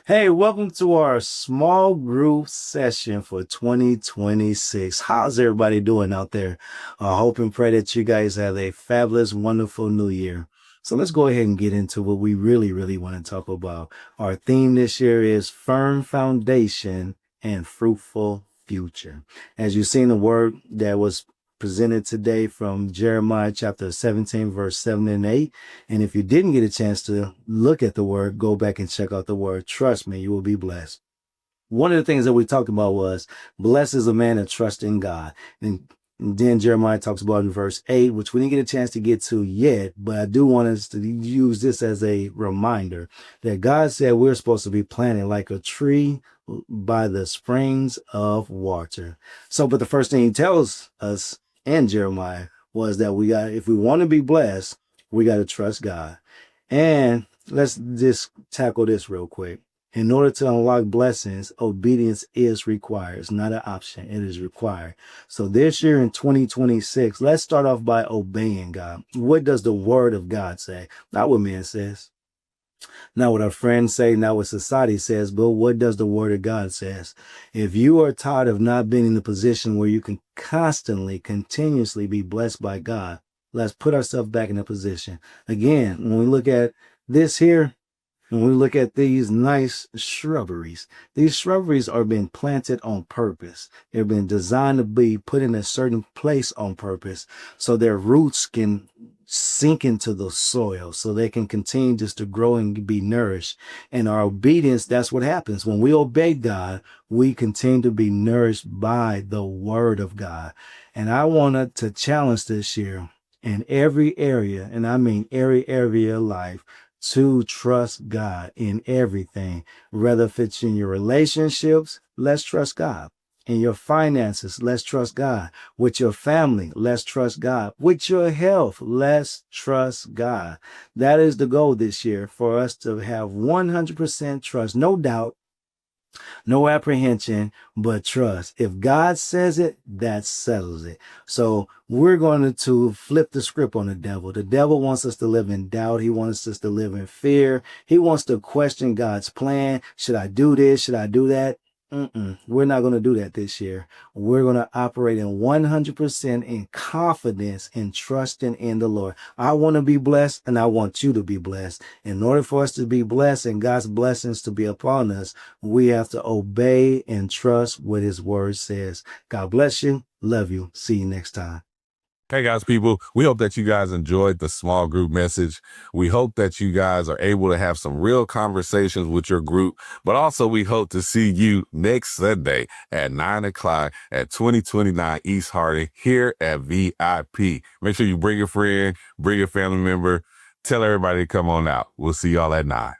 Hey, welcome to our small group session for 2026. How's everybody doing out there? I hope and pray that you guys have a fabulous, wonderful new year. So let's go ahead and get into what we really want to talk about. Our theme this year is firm foundation and fruitful future. As you've seen the word that was presented today from Jeremiah chapter 17, verse 7 and 8. And if you didn't get a chance to look at the word, go back and check out the word. Trust me, you will be blessed. One of the things that we talked about was blessed is a man that trusts in God. And then Jeremiah talks about in verse 8, which we didn't get a chance to get to yet, but I do want us to use this as a reminder that God said we're supposed to be planted like a tree by the springs of water. So, but the first thing he tells us in Jeremiah was that if we want to be blessed, we got to trust God. And let's just tackle this real quick. In order to unlock blessings, obedience is required. It's not an option. It is required. So this year in 2026, let's start off by obeying God. What does the word of God say? Not what man says. Not what our friends say, not what society says, but what does the word of God says? If you are tired of not being in the position where you can continuously be blessed by God, let's put ourselves back in a position. Again, when we look at this here, when we look at these nice shrubberies, these shrubberies are being planted on purpose. They're being designed to be put in a certain place on purpose so their roots can sink into the soil so they can continue just to grow and be nourished. And our obedience, that's what happens. When we obey God, we continue to be nourished by the word of God. And I wanted to challenge this year in every area, and I mean every area of life, to trust God in everything. Whether if it's in your relationships, let's trust God. In your finances, let's trust God. With your family, let's trust God. With your health, let's trust God. That is the goal this year, for us to have 100% trust, no doubt, no apprehension, but trust. If God says it, that settles it. So we're going to flip the script on the devil. The devil wants us to live in doubt. He wants us to live in fear. He wants to question God's plan. Should I do this? Should I do that? We're not going to do that this year. We're going to operate in 100% in confidence and trusting in the Lord. I want to be blessed, and I want you to be blessed. In order for us to be blessed and God's blessings to be upon us, we have to obey and trust what his word says. God bless you. Love you. See you next time. Hey guys, people, we hope that you guys enjoyed the small group message. We hope that you guys are able to have some real conversations with your group, but also we hope to see you next Sunday at 9 o'clock at 2029 East Harding here at VIP. Make sure you bring a friend, bring a family member, tell everybody to come on out. We'll see y'all at 9.